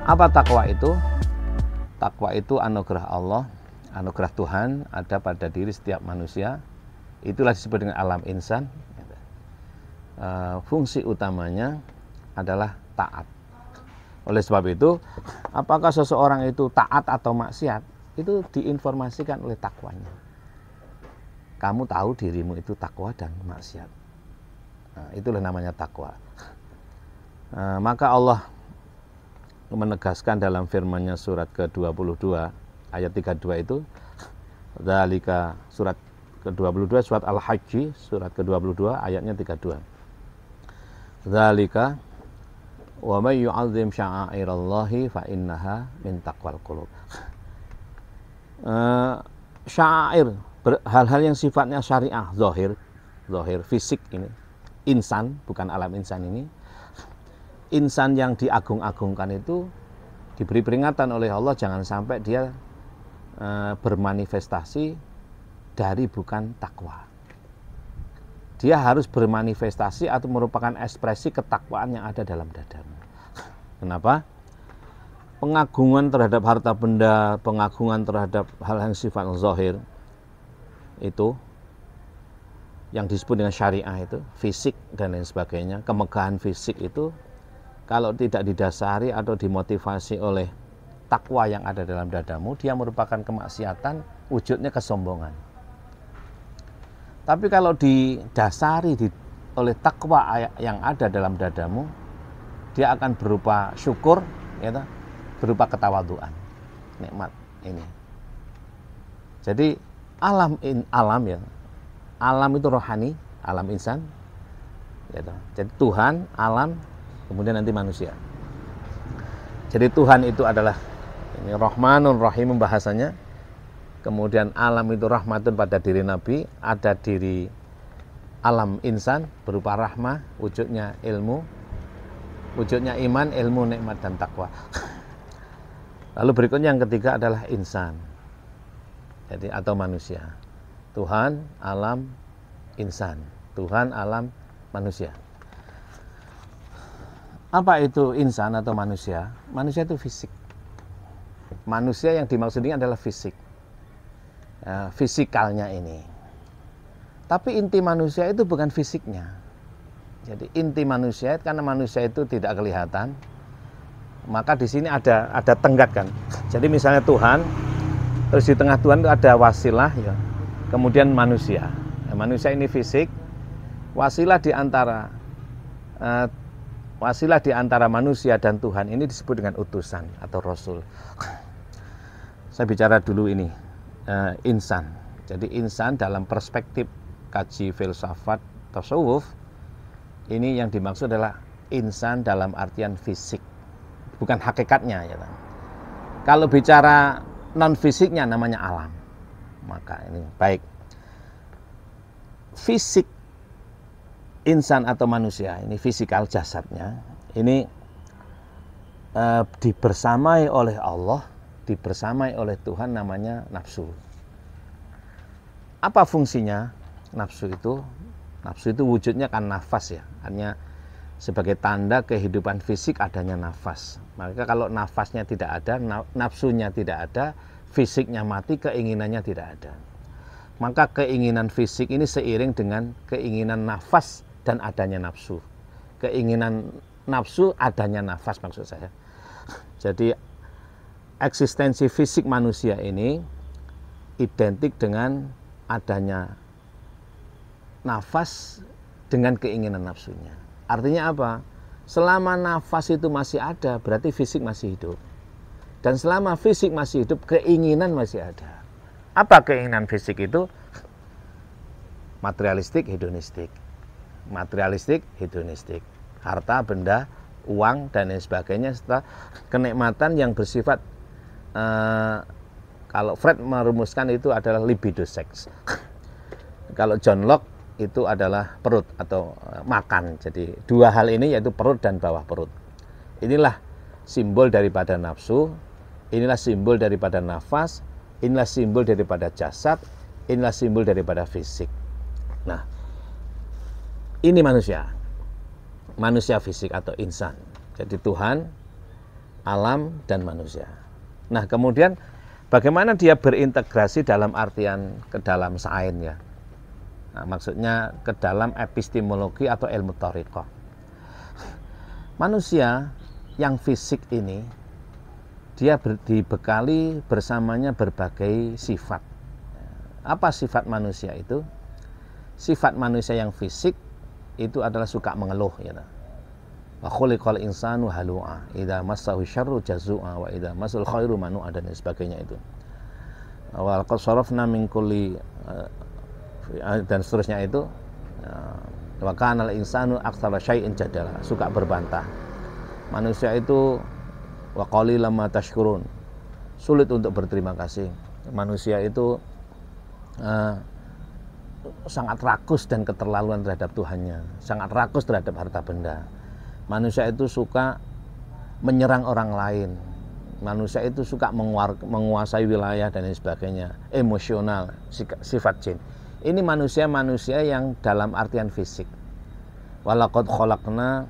Apa takwa itu? Takwa itu anugerah Allah, anugerah Tuhan ada pada diri setiap manusia. Itulah disebut dengan alam insan. Fungsi utamanya adalah taat. Oleh sebab itu, apakah seseorang itu taat atau maksiat, itu diinformasikan oleh takwanya. Kamu tahu dirimu itu takwa dan maksiat. Itulah namanya takwa. Maka Allah menegaskan dalam firman-Nya surat ke-22 ayat 32 itu, dzalika surat ke-22 surat Al-Hajj surat ke-22 ayatnya 32. Dzalika wa may yu'azzim sya'airallahi fa innaha min taqwal qulub. Sya'air, hal-hal yang sifatnya syariah, zahir fisik ini, insan, bukan alam insan ini. Insan yang diagung-agungkan itu diberi peringatan oleh Allah jangan sampai dia bermanifestasi dari bukan takwa. Dia harus bermanifestasi atau merupakan ekspresi ketakwaan yang ada dalam dadamu. Kenapa? Pengagungan terhadap harta benda, pengagungan terhadap hal yang sifat zahir itu yang disebut dengan syariah itu, fisik dan lain sebagainya, kemegahan fisik itu kalau tidak didasari atau dimotivasi oleh takwa yang ada dalam dadamu, dia merupakan kemaksiatan, wujudnya kesombongan. Tapi kalau didasari oleh takwa yang ada dalam dadamu, dia akan berupa syukur, ya, berupa ketawaduan, nikmat ini. Jadi alam ya, alam itu rohani, alam insan, ya, jadi Tuhan, alam, kemudian nanti manusia. Jadi Tuhan itu adalah ini Rahmanun Rahim bahasanya. Kemudian alam itu rahmatun pada diri Nabi, ada diri alam insan berupa rahmah, wujudnya ilmu, wujudnya iman, ilmu, nikmat dan takwa. Lalu berikutnya yang ketiga adalah insan. Jadi atau manusia. Tuhan, alam, insan. Tuhan, alam, manusia. Apa itu insan atau manusia? Manusia itu fisik. Manusia yang dimaksud ini adalah fisik. Fisikalnya ini. Tapi inti manusia itu bukan fisiknya. Jadi inti manusia, karena manusia itu tidak kelihatan, maka di sini ada tenggat kan. Jadi misalnya Tuhan, terus di tengah Tuhan itu ada wasilah, ya. Kemudian manusia. Manusia ini fisik. Wasilah di antara manusia dan Tuhan ini disebut dengan utusan atau rasul. Saya bicara dulu ini, insan. Jadi insan dalam perspektif kaji filsafat tasawuf, ini yang dimaksud adalah insan dalam artian fisik, bukan hakikatnya. Ya. Kalau bicara non fisiknya namanya alam. Maka ini baik. Fisik insan atau manusia, ini fisikal jasadnya, ini dibersamai oleh Allah, dibersamai oleh Tuhan namanya nafsu. Apa fungsinya nafsu itu? Nafsu itu wujudnya kan nafas ya, hanya sebagai tanda kehidupan fisik adanya nafas. Maka kalau nafasnya tidak ada, nafsunya tidak ada, fisiknya mati, keinginannya tidak ada. Maka keinginan fisik ini seiring dengan keinginan nafas dan adanya nafsu. Keinginan nafsu, adanya nafas maksud saya. Jadi eksistensi fisik manusia ini identik dengan adanya nafas dengan keinginan nafsunya. Artinya apa? Selama nafas itu masih ada, berarti fisik masih hidup. Dan selama fisik masih hidup, keinginan masih ada. Apa keinginan fisik itu? Materialistik, hedonistik. Materialistik, hedonistik. Harta, benda, uang, dan lain sebagainya. Setelah kenikmatan yang bersifat, kalau Freud merumuskan itu adalah libido seks. Kalau John Locke itu adalah perut atau makan. Jadi dua hal ini yaitu perut dan bawah perut. Inilah simbol daripada nafsu, inilah simbol daripada nafas, inilah simbol daripada jasad, inilah simbol daripada fisik. Nah, ini manusia fisik atau insan. Jadi Tuhan, alam dan manusia. Nah, kemudian bagaimana dia berintegrasi dalam artian ke dalam sains ya. Nah, maksudnya ke dalam epistemologi atau ilmu thariqah. Manusia yang fisik ini dia dibekali bersamanya berbagai sifat. Apa sifat manusia itu? Sifat manusia yang fisik itu adalah suka mengeluh ya. Wa khuliqal insanu halu'a, idza massahu syarru jazu'a wa idza massal khairu manu'a, dan sebagainya itu. Wa laqad sarafna min kulli dan seterusnya itu. Wa kana al insanu aktsara syai'in jadala, suka berbantah. Manusia itu wa qalilan ma tashkurun, sulit untuk berterima kasih. Manusia itu sangat rakus dan keterlaluan terhadap Tuhannya, sangat rakus terhadap harta benda. Manusia itu suka menyerang orang lain. Manusia itu suka menguasai wilayah dan lain sebagainya. Emosional, sifat jin. Ini manusia-manusia yang dalam artian fisik. Walaqad khalaqna